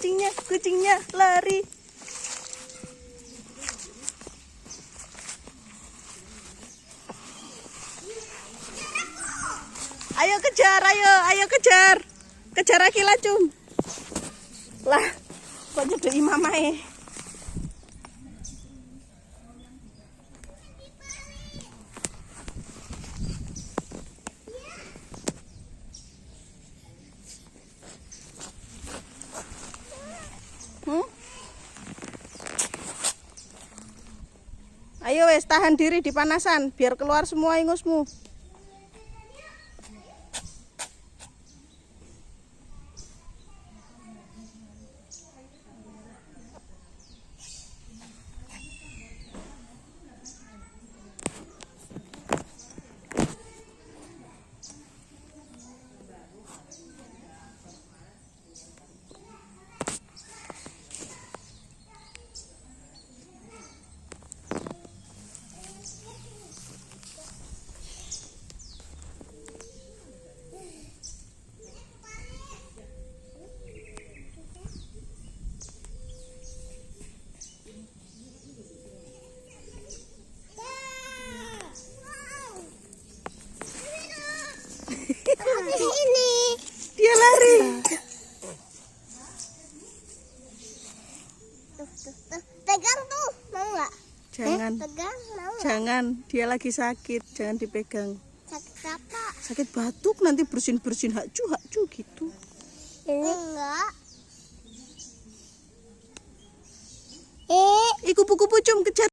kucingnya lari. Ayo kejar, ayo kejar. Kejar lagi lah, Cum. Lah, kok nyedeki mamae. Ayo wes, tahan diri di panasan biar keluar semua ingusmu. Ini Dia lari. pegang tuh, mau nggak? Jangan, Pegang mau nggak? jangan. Dia lagi sakit, jangan dipegang. Sakit apa? Sakit batuk, nanti bersin-bersin hakcu gitu. Ini enggak. Kupu-kupu, Cum, kejar.